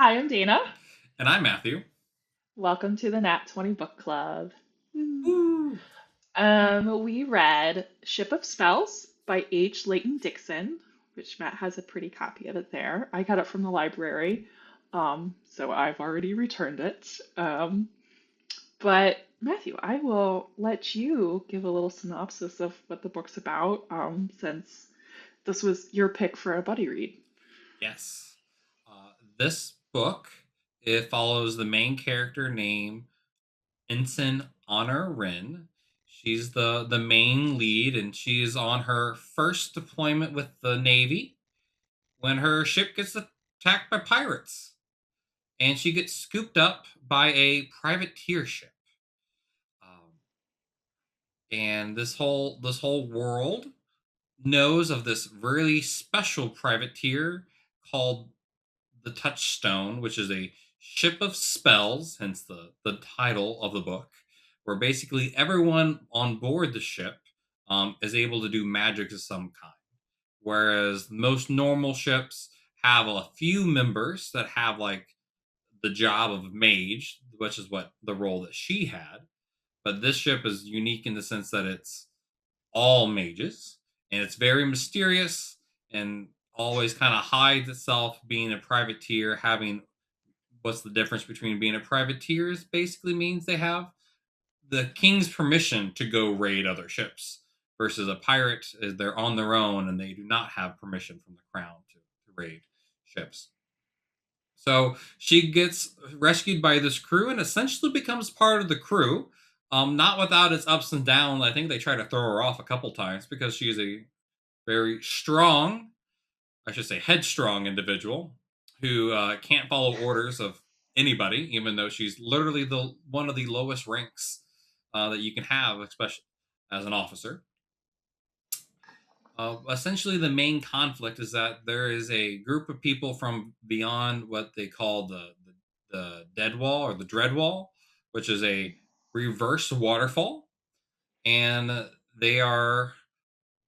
Hi, I'm Dana. And I'm Matthew. Welcome to the Nat 20 Book Club. Woo! We read Ship of Spells by H. Leighton Dixon, which Matt has a pretty copy of it there. I got it from the library, so I've already returned it. But Matthew, I will let you give a little synopsis of what the book's about, since this was your pick for a buddy read. Yes. This book, it follows the main character named Ensign Honor Wren. She's the main lead, and she is on her first deployment with the Navy when her ship gets attacked by pirates, and she gets scooped up by a privateer ship. Um, and this whole world knows of this really special privateer called the Touchstone, which is a ship of spells, hence the title of the book, where basically everyone on board the ship is able to do magic of some kind. Whereas most normal ships have a few members that have like the job of mage, which is what the role that she had. But this ship is unique in the sense that it's all mages, and it's very mysterious and always kind of hides itself being a privateer. Having what's the difference between being a privateer is basically means they have the king's permission to go raid other ships versus a pirate is they're on their own and they do not have permission from the crown to raid ships. So she gets rescued by this crew and essentially becomes part of the crew. Not without its ups and downs. I think they try to throw her off a couple times because she is a very strong, I should say headstrong individual who can't follow orders of anybody, even though she's literally the one of the lowest ranks that you can have, especially as an officer. Essentially, the main conflict is that there is a group of people from beyond what they call the dead wall or the dread wall, which is a reverse waterfall, and they are,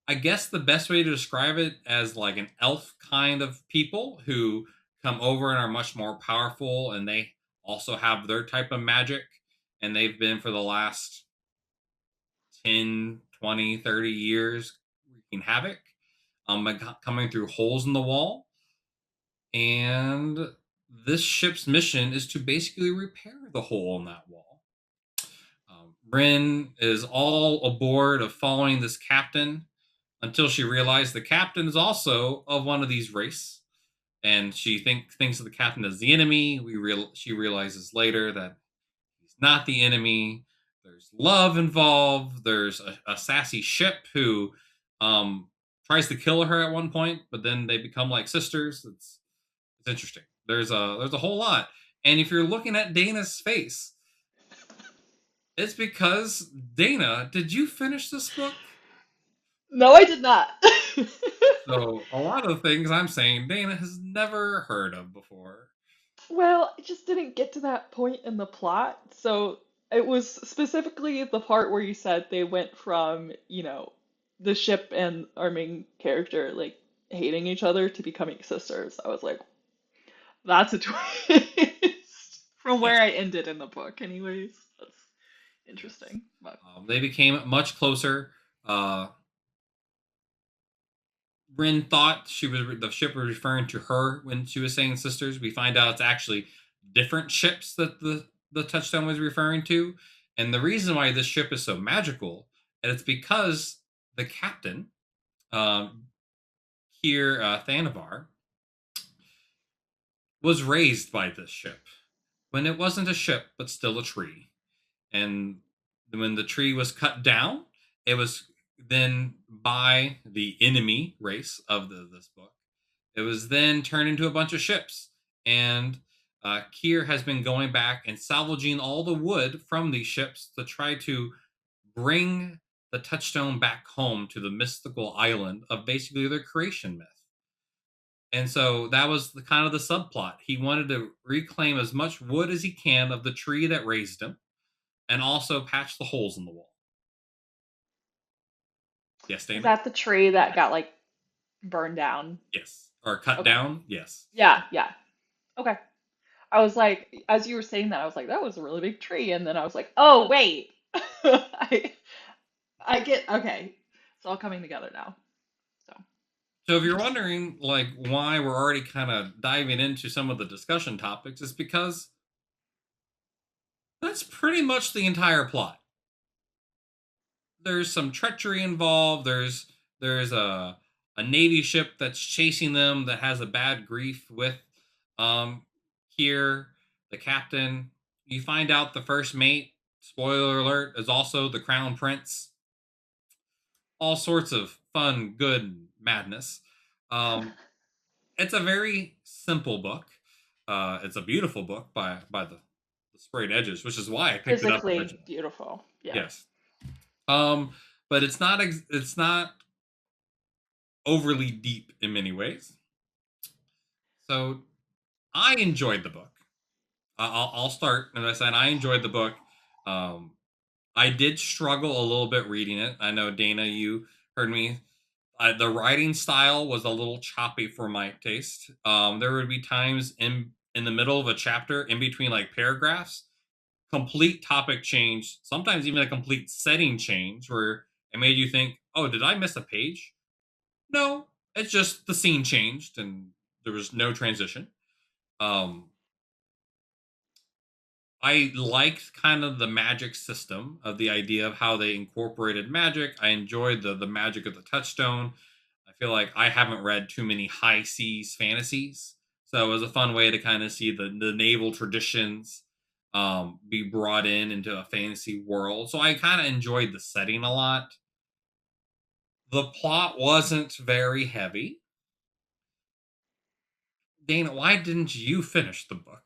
I guess, the best way to describe it as like an elf kind of people who come over and are much more powerful, and they also have their type of magic, and they've been for the last 10, 20, 30 years wreaking havoc, coming through holes in the wall. And this ship's mission is to basically repair the hole in that wall. Rin is all aboard of following this captain until she realized the captain is also of one of these race, and she thinks of the captain as the enemy. She realizes later that he's not the enemy. There's love involved. There's a sassy ship who um, tries to kill her at one point, but then they become like sisters. It's interesting. There's a whole lot, and if you're looking at Dana's face, it's because Dana, did you finish this book? No, I did not. So a lot of things I'm saying Dana has never heard of before. Well, I just didn't get to that point in the plot. So it was specifically the part where you said they went from, the ship and our main character like hating each other to becoming sisters. I was like, that's a twist from Yes, where I ended in the book, anyways. That's yes. interesting. But They became much closer. Uh, Rin thought the ship was referring to her when she was saying sisters. We find out it's actually different ships that the touchstone was referring to, and the reason why this ship is so magical, and it's because the captain, um, here Thanavar, was raised by this ship when it wasn't a ship but still a tree. And when the tree was cut down, it was then by the enemy race of this book. It was then turned into a bunch of ships, and Kier has been going back and salvaging all the wood from these ships to try to bring the touchstone back home to the mystical island of basically their creation myth. And so that was the kind of the subplot. He wanted to reclaim as much wood as he can of the tree that raised him and also patch the holes in the wall. Yes, is Dana? that the tree that got like burned down? Yes. Or cut Okay. down? Yes. Yeah, yeah. Okay. I was like, as you were saying that, I was like, that was a really big tree, and then I was like, oh wait, I I get okay. It's all coming together now. So So if you're interesting. wondering like why we're already kind of diving into some of the discussion topics, is because that's pretty much the entire plot. There's some treachery involved. There's a navy ship that's chasing them that has a bad grief with um here the captain. You find out the first mate, spoiler alert, is also the crown prince. All sorts of fun, good madness. Um, it's a very simple book. It's a beautiful book by the sprayed edges, which is why I picked it up Physically originally. beautiful. Yeah. Yes. Um, but it's not overly deep in many ways. So I enjoyed the book. I'll start and I said I enjoyed the book. Um, I did struggle a little bit reading it. I know Dana, you heard me. The writing style was a little choppy for my taste. There would be times in the middle of a chapter, in between like paragraphs, complete topic change, sometimes even a complete setting change, where it made you think, "Oh, did I miss a page?" No, it's just the scene changed and there was no transition. Um, I liked kind of the magic system of the idea of how they incorporated magic. I enjoyed the magic of the touchstone. I feel like I haven't read too many high seas fantasies, so it was a fun way to kind of see the naval traditions be brought into a fantasy world. So I kind of enjoyed the setting a lot. The plot wasn't very heavy. Dana, why didn't you finish the book?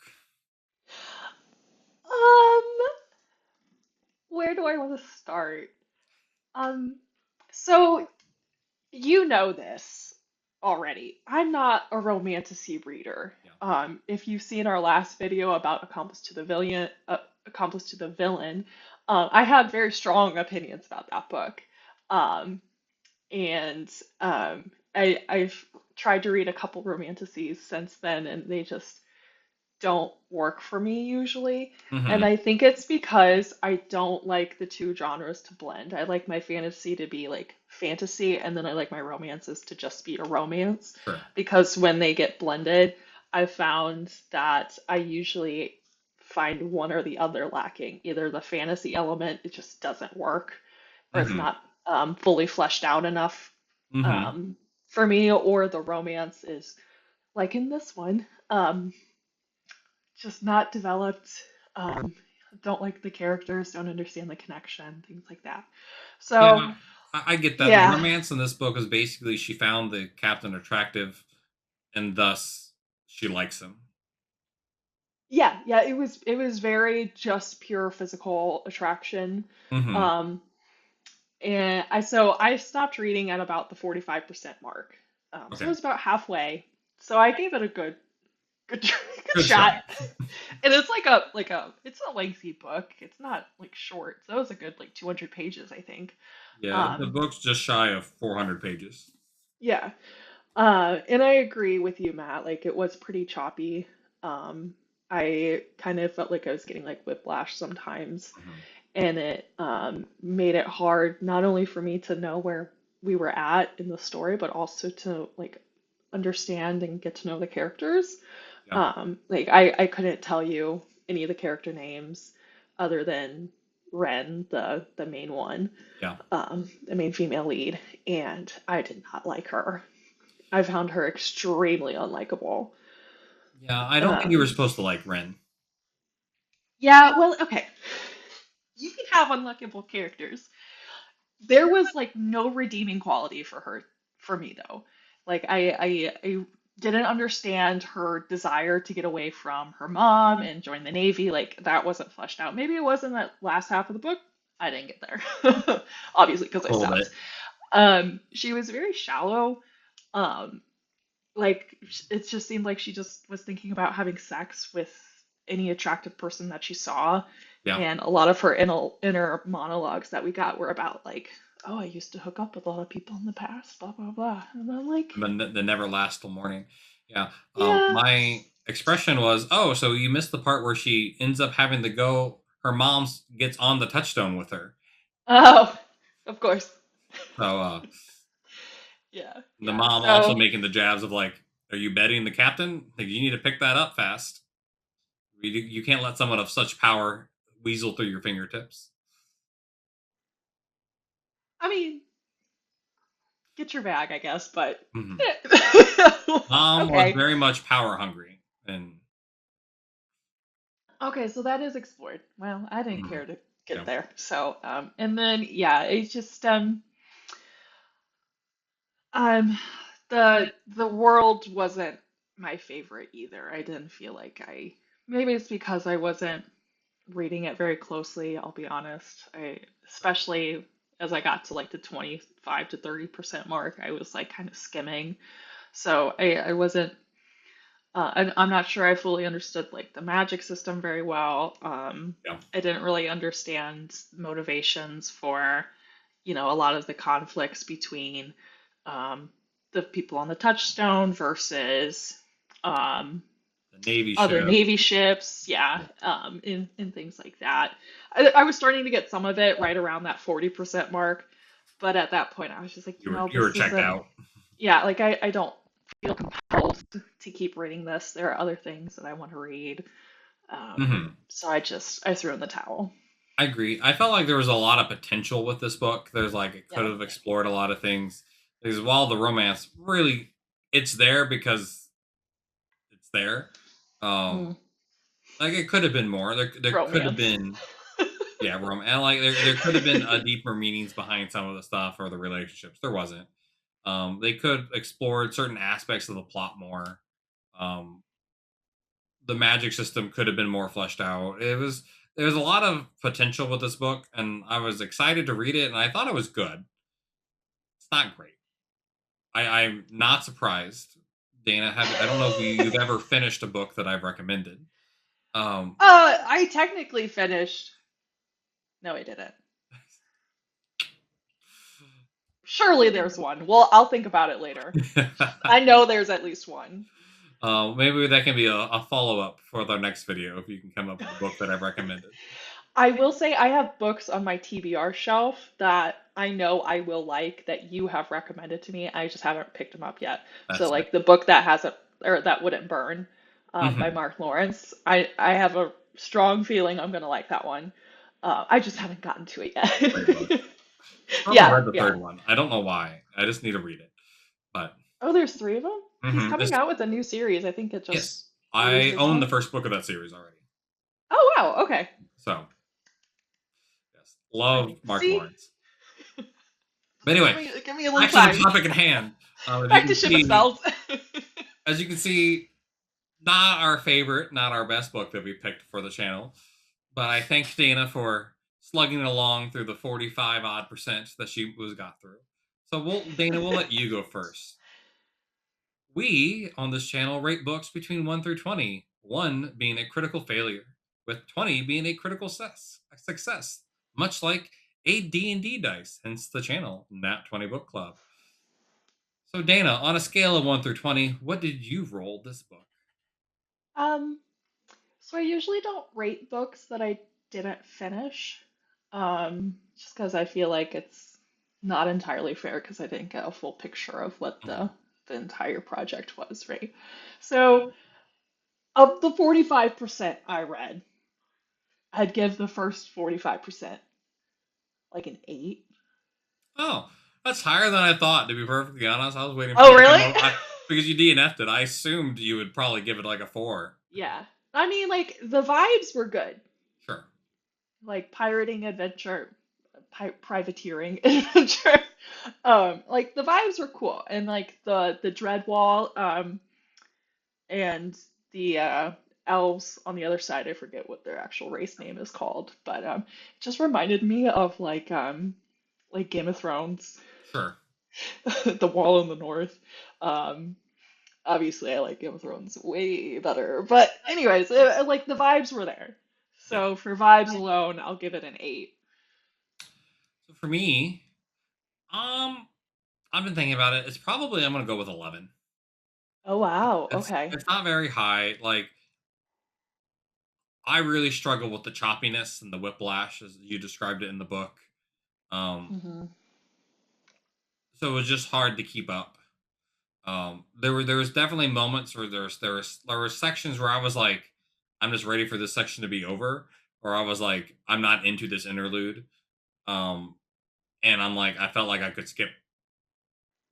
Um, where do I want to start? Um, so you know this already. I'm not a romantasy reader. Yeah. If you've seen our last video about Accomplice to the Villain, I had very strong opinions about that book. Um, and I've tried to read a couple romantasies since then, and they just don't work for me usually. And Hmm. I think it's because I don't like the two genres to blend. I like my fantasy to be like fantasy, and then I like my romances to just be a romance. Sure. Because when they get blended, I found that I usually find one or the other lacking. Either the fantasy element, it just doesn't work, or it's Hmm. not fully fleshed out enough Hmm. um, for me, or the romance is like in this one. Just not developed. Um, don't like the characters, don't understand the connection, things like that. So, Yeah, I get that. The yeah. romance in this book is basically she found the captain attractive, and thus she likes him. Yeah, yeah, it was very just pure physical attraction. Hmm. Um, and I stopped reading at about the 45% mark. So it Okay, was about halfway. So I gave it a good good good shot. shot. And it's like a it's a lengthy book. It's not like short. So it was a good like 200 pages, I think. Yeah, the Um, book's just shy of 400 pages. yeah. And I agree with you, Matt. Like it was pretty choppy. Um, I kind of felt like I was getting like whiplash sometimes, Hmm. and it made it hard not only for me to know where we were at in the story, but also to like understand and get to know the characters. Yeah, Like I couldn't tell you any of the character names other than Ren, the main one, yeah, the main female lead, and I did not like her. I found her extremely unlikable. yeah. I don't think you were Um, supposed to like Ren. yeah, well, okay. You can have unlikable characters. There was like no redeeming quality for her for me though. Like I didn't understand her desire to get away from her mom and join the Navy. Like that wasn't fleshed out. Maybe it was in that last half of the book. I didn't get there. Obviously, because I A little stopped. bit. She was very shallow. Um, like it just seemed like she just was thinking about having sex with any attractive person that she saw, Yeah, and a lot of her inner monologues that we got were about like, oh, I used to hook up with a lot of people in the past, blah blah blah, and I'm like, and then the never last till morning. Yeah. yeah, My expression was, "Oh, so you missed the part where she ends up having to go. Her mom gets on the touchstone with her." Oh, of course. So Yeah, the yeah. mom also So, making the jabs of like, "Are you betting the captain? Like, you need to pick that up fast. You can't let someone of such power weasel through your fingertips." I mean, get your bag, I guess, but Mhm. Mom was okay. very much power hungry, and Okay, so that is explored. Well, I didn't mhm, care to get yeah, there. So, and then yeah, it's just um the world wasn't my favorite either. I didn't feel like maybe it's because I wasn't reading it very closely, I'll be honest. Especially as I got to like the 25 to 30% mark, I was like kind of skimming. So I wasn't I'm not sure I fully understood like the magic system very well. yeah. I didn't really understand motivations for, a lot of the conflicts between um, the people on the touchstone versus um, The Navy other ship. Navy ships, yeah, and things like that. I was starting to get some of it right around that 40% mark, but at that point I was just like, You were this checked isn't, out. yeah, like I don't feel compelled to keep reading this. There are other things that I want to read. Hmm. So I threw in the towel. I agree. I felt like there was a lot of potential with this book. There's like it could Yeah. have explored a lot of things. Because while the romance really, it's there because it's there. Mm, Like it could have been more. There could have romance. been, yeah, and like there could have been a deeper meanings behind some of the stuff or the relationships. There wasn't. They could explored certain aspects of the plot more. Um, the magic system could have been more fleshed out. There was a lot of potential with this book, and I was excited to read it, and I thought it was good. It's not great. I'm not surprised. Dana, I don't know if you've ever finished a book that I've recommended. Um, I technically finished. No, I didn't. Surely there's one. Well, I'll think about it later. I know there's at least one. maybe that can be a follow up for the next video if you can come up with a book that I've recommended. I will say I have books on my TBR shelf that I know I will like that you have recommended to me. I just haven't picked them up yet. So That's it. like the book that hasn't or that wouldn't burn by Hmm. Mark Lawrence. I have a strong feeling I'm gonna like that one. I just haven't gotten to it Great book. yet. Still haven't Yeah, read the yeah. third one. I don't know why. I just need to read it. But Oh, there's three of them? He's this coming out with a new series. I think it just yes, released I this own the month. first book of that series already. Oh, wow. Okay. So yes, All love right. Mark See? Lawrence. But anyway, Give me a little back to the time. topic at hand. Back to Ship of Spells. As you can see, not our favorite, not our best book that we picked for the channel. But I thank Dana for slugging it along through the 45 odd percent that she was got through. So Dana, we'll let you go first. We on this channel rate books between 1 through 20, 1 being a critical failure, with 20 being a critical success, much like a D&D dice, hence the channel, Nat 20 Book Club. So Dana, on a scale of 1 through 20, what did you roll this book? Um, so I usually don't rate books that I didn't finish. Just because I feel like it's not entirely fair because I didn't get a full picture of what Mhm. the entire project was, right? So of the 45% I read, I'd give the first 45% like an 8. Oh, that's higher than I thought, to be perfectly honest. I was waiting for Oh, you to come really? up. Because you DNF'd it, I assumed you would probably give it like a 4. Yeah. I mean, like the vibes were good. Sure. Like pirating adventure, privateering adventure. Like the vibes were cool, and like the Dreadwall, and the elves on the other side. I forget what their actual race name is called, but it just reminded me of like Game of Thrones, Sure. the Wall in the North. Um, Obviously, I like Game of Thrones way better, but anyways, like the vibes were there. Yeah. So for vibes alone, I'll give it an 8. So for me, um, I've been thinking about it. It's probably I'm gonna go with 11. Oh wow. It's Okay. it's not very high. Like I really struggle with the choppiness and the whiplash as you described it in the book. Um, Hmm. so it was just hard to keep up. There was definitely moments where there were sections where I was like, I'm just ready for this section to be over, or I was like, I'm not into this interlude. Um, and I'm like, I felt like I could skip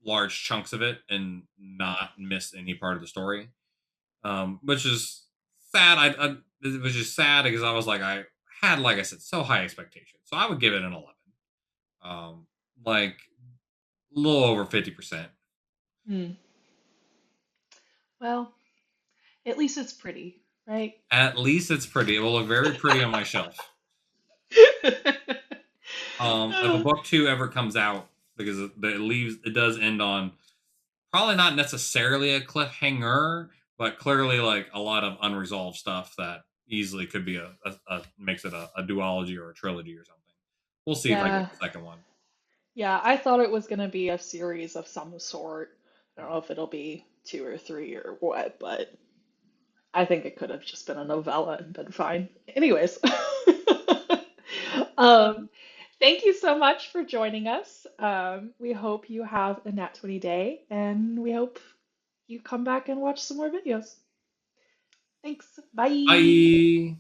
large chunks of it and not miss any part of the story. Which is sad. It was just sad because I was like, I had, like I said, so high expectations, so I would give it an 11. Like a little over 50%. Mm. Well, at least it's pretty, right? At least it's pretty. It will look very pretty on my shelf. If a book two ever comes out, because it does end on probably not necessarily a cliffhanger, but clearly like a lot of unresolved stuff that easily could be a makes it a duology or a trilogy or something. We'll see if I get Yeah. the second one. Yeah, I thought it was gonna be a series of some sort. I don't know if it'll be two or three or what, but I think it could have just been a novella and been fine. Anyways, um, thank you so much for joining us. We hope you have a Nat 20 day, and we hope you come back and watch some more videos. Thanks. Bye. Bye.